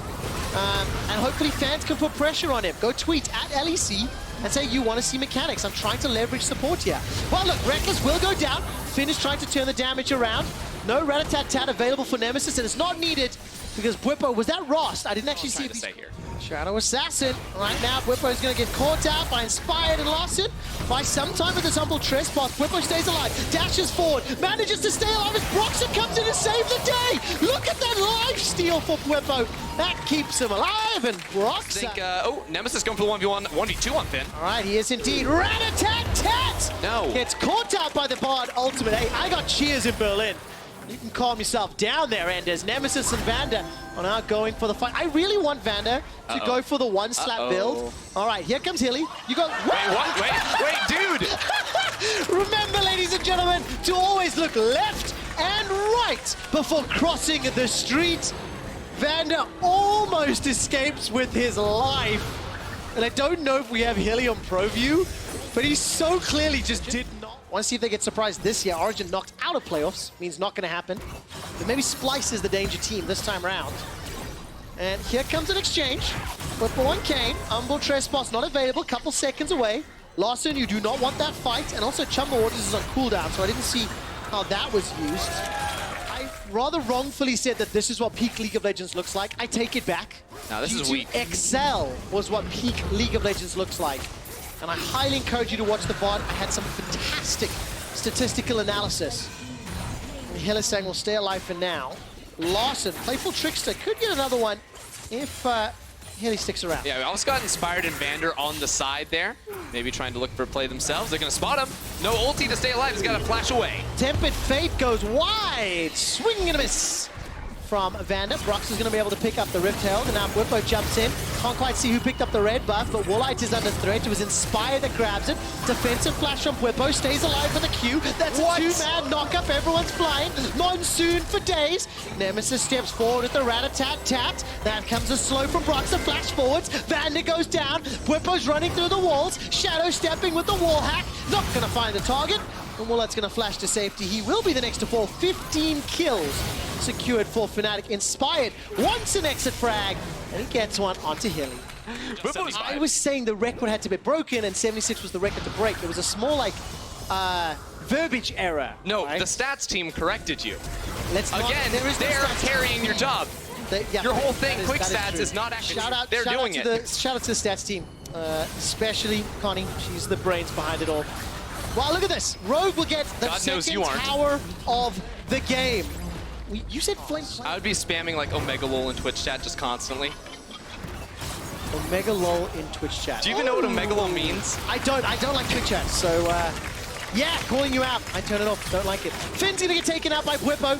And hopefully fans can put pressure on him. Go tweet at LEC and say you want to see mechanics. I'm trying to leverage support here. Well, look, Reckless will go down. Finn is trying to turn the damage around. No rat-a-tat-tat available for Nemesis, and it's not needed because Whippo, was that Rost? I didn't actually see if he's here. Shadow Assassin. Right now, Whippo is going to get caught out by Inspired and Larson. By some time with this humble trespass, Whippo stays alive, dashes forward, manages to stay alive as Broxer comes in to save the day. Look at that life steal for Whippo. That keeps him alive, and Broxer. Oh, Nemesis going for the 1v1, 1v2 on Finn. All right, he is indeed. Rat-a-tat-tat! No. Gets caught out by the Bard ultimate. Hey, I got cheers in Berlin. You can calm yourself down there, Anders. Nemesis and Vander are now going for the fight. I really want Vander to go for the one-slap build. All right, here comes Hilly. You go... Wait, what? Wait, dude! Remember, ladies and gentlemen, to always look left and right before crossing the street. Vander almost escapes with his life. And I don't know if we have Hilly on Pro View, but he so clearly just did not. Want to see if they get surprised this year. Origin knocked out of playoffs, means not going to happen. But maybe Splyce is the danger team this time around. And here comes an exchange. Whippo and Kane. Humble Trespass not available, couple seconds away. Larson, you do not want that fight. And also Chumba Waters is on cooldown, so I didn't see how that was used. I rather wrongfully said that this is what peak League of Legends looks like. I take it back. No, this is weak. Excel was what peak League of Legends looks like. And I highly encourage you to watch the VOD. I had some fantastic statistical analysis. Hill is saying we'll stay alive for now. Larson, Playful Trickster, could get another one if Hilly sticks around. Yeah, we almost got Inspired and Vander on the side there. Maybe trying to look for a play themselves. They're going to spot him. No ulti to stay alive. He's got to flash away. Tempered Fate goes wide. Swinging and a miss from Vander. Brox is going to be able to pick up the Rift Herald, and now Whippo jumps in. Can't quite see who picked up the red buff, but Woolite is under threat. It was Inspired that grabs it. Defensive flash from Whippo, stays alive for the Q. That's a two-man knock-up. Everyone's flying. Monsoon for days. Nemesis steps forward with the rat-a-tat-tat. That comes a slow from Brox, the flash forwards. Vander goes down. Whippo's running through the walls. Shadow stepping with the wall hack. Not going to find the target. And Woolite's going to flash to safety. He will be the next to fall. 15 kills secured for Fnatic. Inspired wants an exit frag, and he gets one onto Hilly. I was saying the record had to be broken, and 76 was the record to break. It was a small, like, verbiage error. No, right? the stats team corrected you. Let's not, Again, there is no they're stats carrying team. your job. Your whole thing, quick stats, true. is not actually. Shout out they're doing it. Shout out to the stats team, especially Connie. She's the brains behind it all. Wow, look at this. Rogue will get the second tower of the game. You said Flame. I would be spamming like Omega LOL in Twitch chat just constantly. Omega LOL in Twitch chat. Do you even know what Omega LOL means? I don't like Twitch chat, so Yeah, calling you out. I turn it off. Don't like it. Finn's gonna get taken out by Bwipo.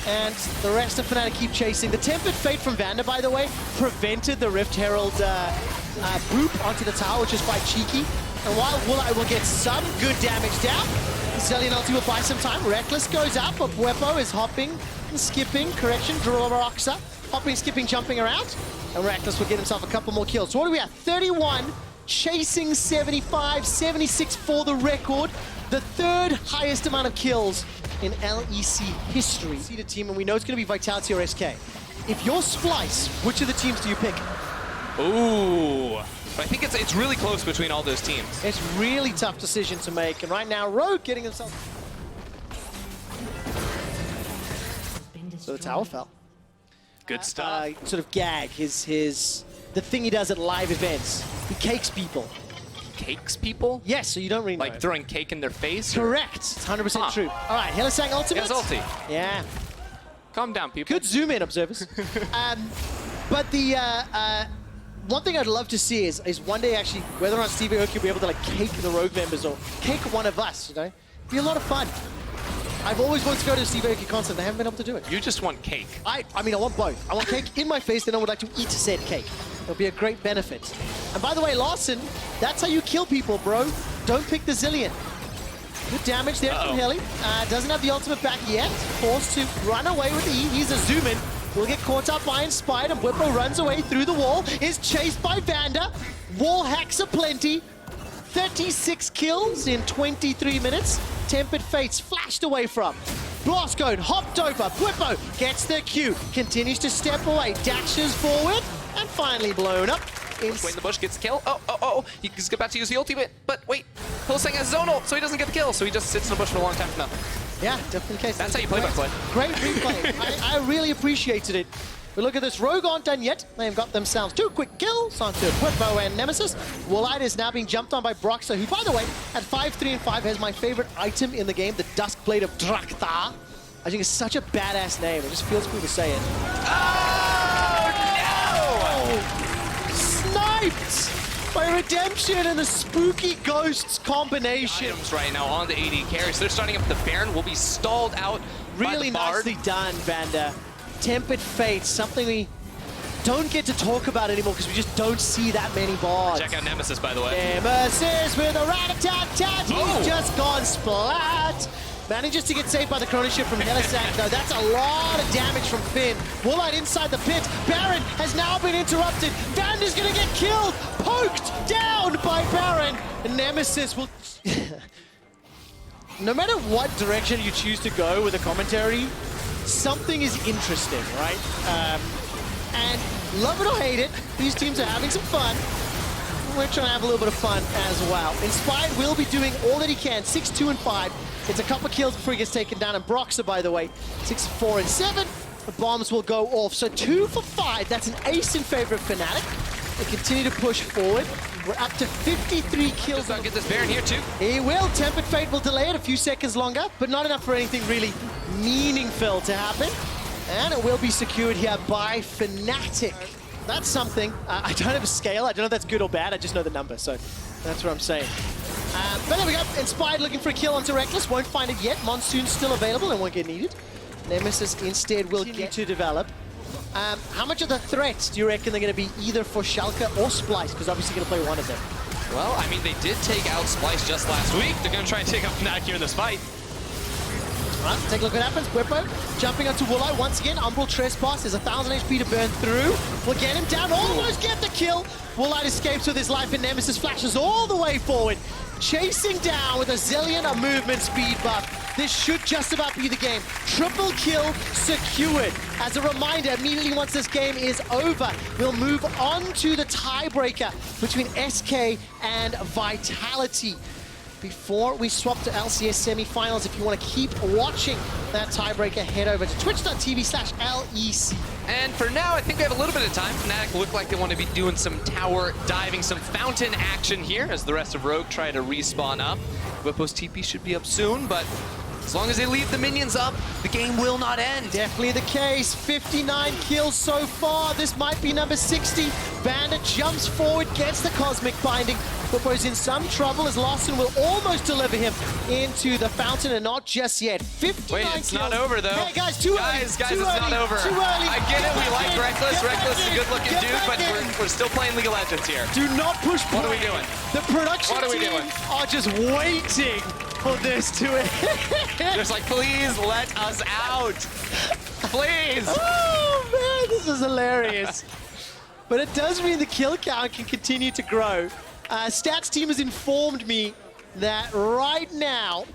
And the rest of Fnatic keep chasing. The Tempered Fate from Vanda, by the way, prevented the Rift Herald boop onto the tower, which is quite cheeky. And while Woolite will get some good damage down, Zillion ulti will buy some time. Reckless goes out, but Bwipo is hopping and skipping. Correction, Droxa. Hopping, skipping, jumping around. And Reckless will get himself a couple more kills. So what do we have? 31, chasing 75, 76 for the record. The third highest amount of kills in LEC history. See the team, and we know it's going to be Vitality or SK. If you're Splyce, which of the teams do you pick? Ooh. But I think it's really close between all those teams. It's really tough decision to make, and right now Rogue getting himself. So the tower fell. Good stuff. Sort of gag, the thing he does at live events. He cakes people. Cakes people? Yes, so you don't really know. Like throwing cake in their face? Correct. It's 100% true. All right, Hylissang ultimate. Yes, ulti. Yeah. Calm down, people. Good zoom in, observers. But the one thing I'd love to see is one day actually whether or not Stevie Aoki will be able to like cake the Rogue members or cake one of us, you know? Be a lot of fun. I've always wanted to go to a Stevie Aoki concert and I haven't been able to do it. You just want cake. I mean, I want both. I want cake in my face, then I would like to eat said cake. It'll be a great benefit. And by the way, Larson, that's how you kill people, bro. Don't pick the Zillion. Good damage there from Heli. Doesn't have the ultimate back yet. Forced to run away with the E. He's a zoom in. Will get caught up by Inspired, and Bwipo runs away through the wall. Is chased by Vanda. Wall hacks aplenty. 36 kills in 23 minutes. Tempered Fates flashed away from. Blast Code hopped over. Bwipo gets the Q. Continues to step away. Dashes forward. And finally blown up. Wait in the bush, gets the kill. Oh. He's about to use the ultimate, but wait. Hylissang has zonal, so he doesn't get the kill. So he just sits in the bush for a long time from now. Yeah, definitely the case. That's how you play by play. Great replay. I really appreciated it. But look at this. Rogue aren't done yet. They've got themselves 2 quick kills onto Bwipo and Nemesis. Woolite is now being jumped on by Broxa, who, by the way, at 5-3 and 5 has my favorite item in the game, the Dusk Blade of Drakthar. I think it's such a badass name. It just feels cool to say it. Oh, no! Sniped by Redemption and the Spooky Ghosts combination. Items right now on the AD carry. So they're starting up the Baron. Will be stalled out Really by the Bard. nicely done, Vanda. Tempered Fate, something we don't get to talk about anymore because we just don't see that many bards. Check out Nemesis, by the way. Nemesis with a rat-a-tat-tat. He's just gone splat. Manages to get saved by the Chrono Shift from Hylissang, though. That's a lot of damage from Finn. Woolite inside the pit. Baron has now been interrupted. Vanda's gonna get killed. Poked down by Baron. And Nemesis will... No matter what direction you choose to go with a commentary, something is interesting, right? And love it or hate it, these teams are having some fun. We're trying to have a little bit of fun as well. Inspired will be doing all that he can. 6-2 and 5. It's a couple of kills before he gets taken down. And Broxa, by the way, 6-4 and 7. The bombs will go off. So 2 for 5. That's an ace in favor of Fnatic. They continue to push forward. We're up to 53 kills. Just get this Baron here too. He will. Tempered Fate will delay it a few seconds longer, but not enough for anything really meaningful to happen. And it will be secured here by Fnatic. That's something. I don't have a scale. I don't know if that's good or bad. I just know the number, so that's what I'm saying. But there we go. Inspired looking for a kill onto Reckless. Won't find it yet. Monsoon's still available and won't get needed. Nemesis instead will get to develop. How much of the threats do you reckon they're going to be either for Schalke or Splyce? Because obviously going to play one of them. Well, I mean, they did take out Splyce just last week. They're going to try and take out Fnatic here in this fight. All right, take a look what happens. Bwipo jumping onto Woolite once again. Umbral Trespass. There's 1,000 HP to burn through. We'll get him down. Almost get the kill. Woolite escapes with his life, and Nemesis flashes all the way forward. Chasing down with a zillion of movement speed buff. This should just about be the game. Triple kill secured. As a reminder, immediately once this game is over, we'll move on to the tiebreaker between SK and Vitality. Before we swap to LCS semifinals, if you want to keep watching that tiebreaker, head over to twitch.tv/LEC. And for now, I think we have a little bit of time. Fnatic look like they want to be doing some tower diving, some fountain action here as the rest of Rogue try to respawn up. Bwipo's TP should be up soon, but as long as they leave the minions up, the game will not end. Definitely the case. 59 kills so far. This might be number 60. Bandit jumps forward, gets the Cosmic Binding. Bwipo's in some trouble as Larson will almost deliver him into the fountain, and not just yet. 59 Wait, it's kills. not over though. Hey guys, too early. Guys, Too it's early. not over. Too early. I get it, we Get like back in. Reckless. Get Reckless is a back in. good-looking Get dude, back but in. we're still playing League of Legends here. Do not push play. What are we doing? The production What are we team doing? are just waiting for this to end. Just like, please let us out. Please. Oh man, this is hilarious. But it does mean the kill count can continue to grow. Stats team has informed me that right now,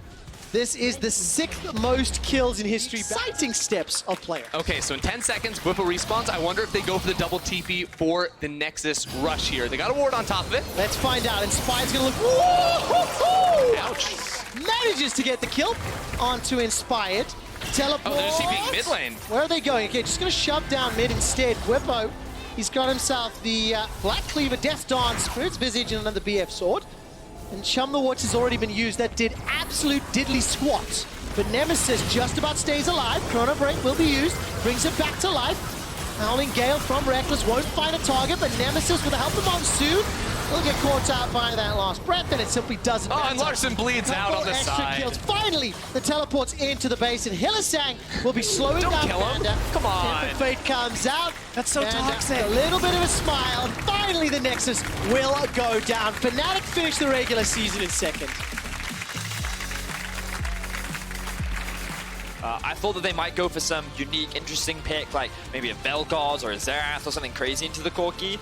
this is the 6th most kills in history. Exciting steps of player. Okay, so in 10 seconds, Bwipo respawns. I wonder if they go for the double TP for the Nexus rush here. They got a ward on top of it. Let's find out. And Spy's gonna look. Woo-hoo-hoo! Ouch. Manages to get the kill onto Inspired. Teleport. Oh, they're just TPing mid lane. Where are they going? Okay, just gonna shove down mid instead. Bwipo, he's got himself the Black Cleaver, Death Dance, Spirit's Visage, and another BF sword. And Chum the Watch has already been used. That did absolute diddly squat. But Nemesis just about stays alive. Chrono Break will be used. Brings him back to life. Howling Gale from Reckless won't find a target, but Nemesis, with the help of Monsoon, will get caught out by that last breath, and it simply doesn't matter. Oh, and Larson bleeds out on the Extra side. kills. Finally, the teleports into the base, and Hylissang will be slowing Don't down kill him. Panda. Come on. Temper Fate comes out. That's so and toxic. A little bit of a smile. Finally, the Nexus will go down. Fnatic finished the regular season in second. I thought that they might go for some unique, interesting pick, like maybe a Vel'Koz or a Xerath or something crazy into the Corki,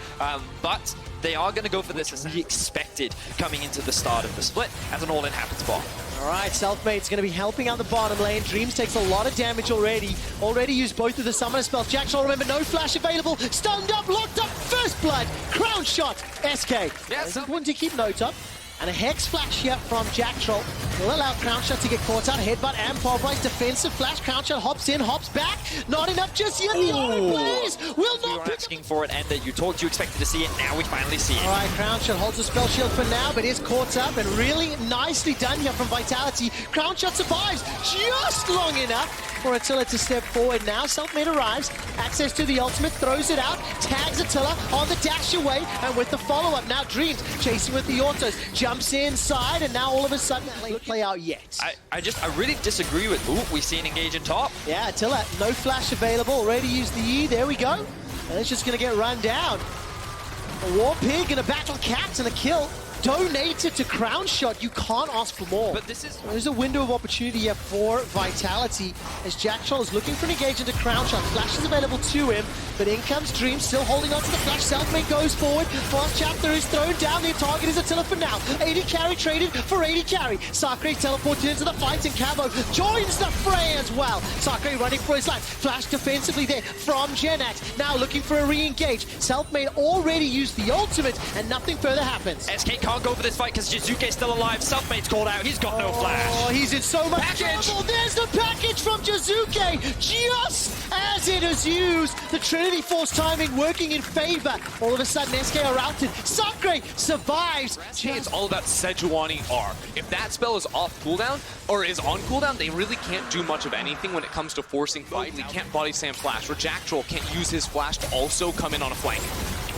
but they are going to go for this as we expected coming into the start of the split as an all-in happens spot. All right, Selfmade's going to be helping out the bottom lane. Dreams takes a lot of damage already. Already used both of the summoner spells. Jackshot, remember, no flash available. Stunned up, locked up, first blood. Crown shot, SK. Yeah, It's important to keep note of. And a Hex flash here from Jack Troll will allow Crownshot to get caught out. Headbutt and Pulverize, defensive flash. Crownshot hops in, hops back. Not enough just yet. The auto plays will We not were pick asking for it, and that you talked, you expected to see it, now we finally see it. All right, Crownshot holds the spell shield for now, but is caught up, and really nicely done here from Vitality. Crownshot survives just long enough for Attila to step forward. Now Selfmade arrives, access to the ultimate, throws it out, tags Attila on the dash away, and with the follow-up, now Dreams chasing with the autos, jumps inside, and now all of a sudden, play out yet. I really disagree with, we see an engage in top. Yeah, Attila, no flash available, already used the E, there we go. And it's just gonna get run down. A War Pig and a Battle Cat and a kill. Donated to Crownshot, you can't ask for more. But this is... There's a window of opportunity here for Vitality as Jack Troll is looking for an engage into Crownshot. Flash is available to him, but in comes Dream, still holding on to the flash. Selfmade goes forward. Fast chapter is thrown down. The target is Attila for now. 80 carry traded for 80 carry. Sakre teleported into the fight, and Cavo joins the fray as well. Sakre running for his life. Flash defensively there from Genax. Now looking for a re-engage. Selfmade already used the ultimate, and nothing further happens. SK can't go for this fight because Jizuke's still alive. Selfmade's called out. He's got no flash. Oh, he's in so much Package. trouble. There's the package from Jizuke. Just as it is used. The Trinity Force timing working in favor. All of a sudden, SK are routed. Sakre survives. It's all about Sejuani R. If that spell is off cooldown, or is on cooldown, they really can't do much of anything when it comes to forcing fight. They can't body slam flash, or Jack Troll can't use his flash to also come in on a flank.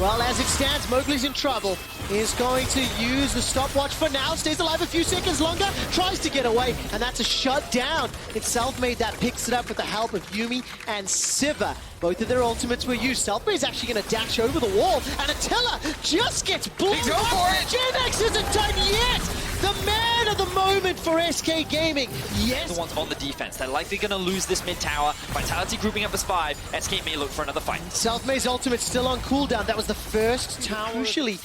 Well, as it stands, Mowgli's in trouble. Is going to use the stopwatch for now. Stays alive a few seconds longer. Tries to get away, and that's a shutdown. It's Selfmade that picks it up with the help of Yuumi and Siva. Both of their ultimates were used. Selfmade's actually going to dash over the wall, and Attila just gets blown Go up. for it! Genax isn't done yet. The man of the moment for SK Gaming. Yes. The ones on the defense. They're likely going to lose this mid tower. Vitality grouping up as 5. SK may look for another fight. Selfmade's ultimate still on cooldown. That was the first tower. Crucially,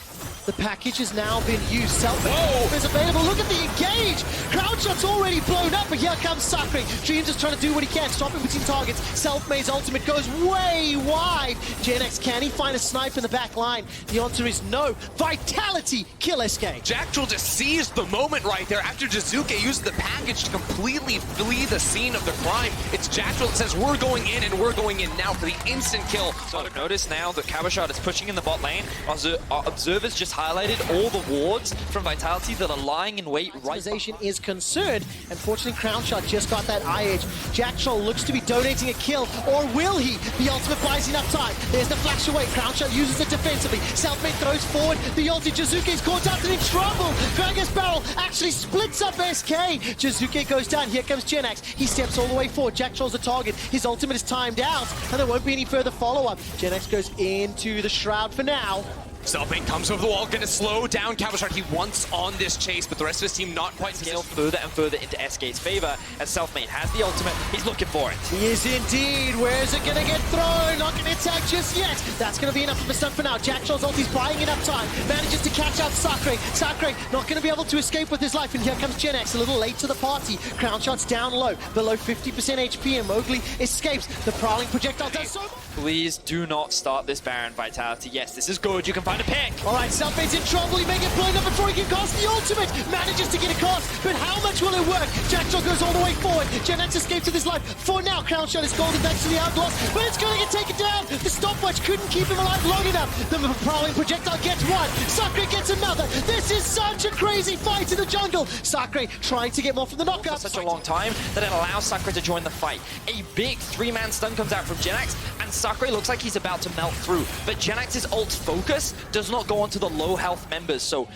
the package has now been used. Selfmade is available. Look at the engage. Crownshot's already blown up, but here comes Sakre. Dreams is trying to do what he can, stopping between targets. Selfmade's ultimate goes way wide. Genax, can he find a snipe in the back line? The answer is no. Vitality kill SK. Jack Troll just seized the moment right there after Jizuke used the package to completely flee the scene of the crime. It's Jack Troll that says, we're going in, and we're going in now for the instant kill. So notice now that KazaLoLLCShighlights is pushing in the bot lane. Our observers just highlighted all the wards from Vitality that are lying in wait right Optimization is concerned. concerned. Unfortunately, Crownshot just got that eye edge. Jack Troll looks to be donating a kill, or will he? The ultimate buys enough time. There's the flash away. Crownshot uses it defensively. Selfmade throws forward. The ulti. Jizuke's caught out and in trouble. Gragas Barrel actually splits up SK. Jizuke goes down. Here comes Genax. He steps all the way forward. Jack Troll's the target. His ultimate is timed out, and there won't be any further follow-up. Genax goes into the Shroud for now. Selfmade comes over the wall, gonna slow down KazaLoLLCShighlights. He wants on this chase, but the rest of his team not quite Scale further and further into SK's favor as Selfmade has the ultimate. He's looking for it. He is indeed. Where is it going to get thrown? Not going to attack just yet. That's going to be enough of a stun for now. Jack Troll's ulti's buying enough time. Manages to catch out Sakre. Sakre not going to be able to escape with his life. And here comes Genax, a little late to the party. Crownshot's down low, below 50% HP, and Mowgli escapes. The prowling projectile does so. Please do not start this Baron, Vitality. Yes, this is good. You can find a pick. All right, Selfmade's in trouble. He may get blown up before he can cast the ultimate. Manages to get across, but how much will it work? Jack Troll goes all the way forward. Genax escapes with his life. For now, Crownshot is golden thanks to the outlaws, but it's going to get taken down. The stopwatch couldn't keep him alive long enough. The prowling projectile gets one. Sakre gets another. This is such a crazy fight in the jungle. Sakre trying to get more from the knockout. For such a long time that it allows Sakre to join the fight. A big three-man stun comes out from Genax, and Sakre looks like he's about to melt through. But Genax's ult focus does not go onto the low health members, so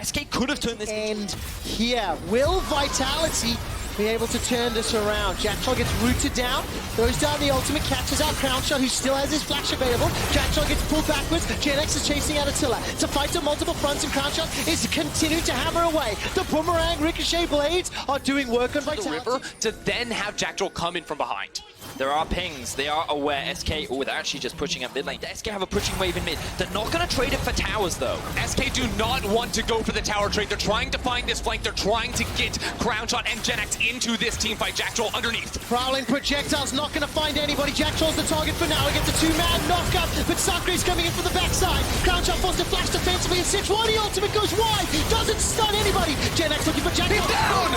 SK could have turned this. And here, will Vitality be able to turn this around? Jack Troll gets rooted down, throws down the ultimate, catches out Crownshot, who still has his flash available. Jack Troll gets pulled backwards. Genax is chasing out Attila. It's a fight on multiple fronts, and Crownshot is continuing to hammer away. The boomerang ricochet blades are doing work on Vitality. the river to then have Jack Troll come in from behind. There are pings. They are aware. SK, oh, they're actually just pushing up mid lane. SK have a pushing wave in mid. They're not going to trade it for towers, though. SK do not want to go for the tower trade. They're trying to find this flank. They're trying to get Crownshot and Genax into this team fight. Jack Troll underneath. Prowling projectiles not going to find anybody. Jack Troll's the target for now. He gets a two-man knockup, but Sakre's coming in from the backside. Crownshot forced to flash defensively, and 6-1. The ultimate goes wide. Doesn't stun anybody. Genax looking for Jack Troll. He's down!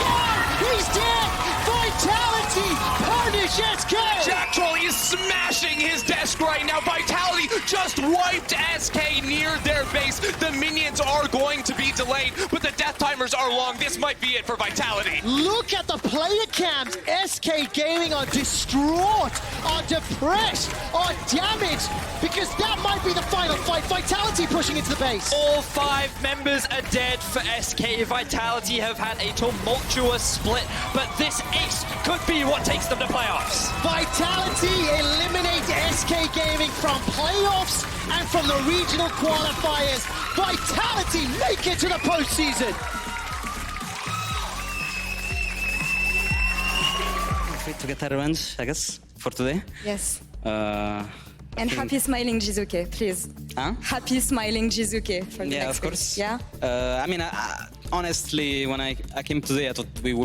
Oh, he's dead! Vitality punish SK! Jack Troll is smashing his desk right now. Vitality just wiped SK near their base. The minions are going to be delayed, but the death timers are long. This might be it for Vitality. Look at the player cams. SK Gaming are distraught, are depressed, are damaged, because that might be the final fight. Vitality pushing into the base. All 5 members are dead for SK. Vitality have had a tumultuous split, but this ace could be what takes them to playoffs. Vitality eliminate SK Gaming from playoffs and from the regional qualifiers. Vitality make it to the postseason. To get a revenge, I guess, for today. Yes. And happy smiling Jizuke, please. Huh? Happy smiling Jizuke for the Yeah, next of course. week. Yeah. I mean, honestly, when I came today, I thought we would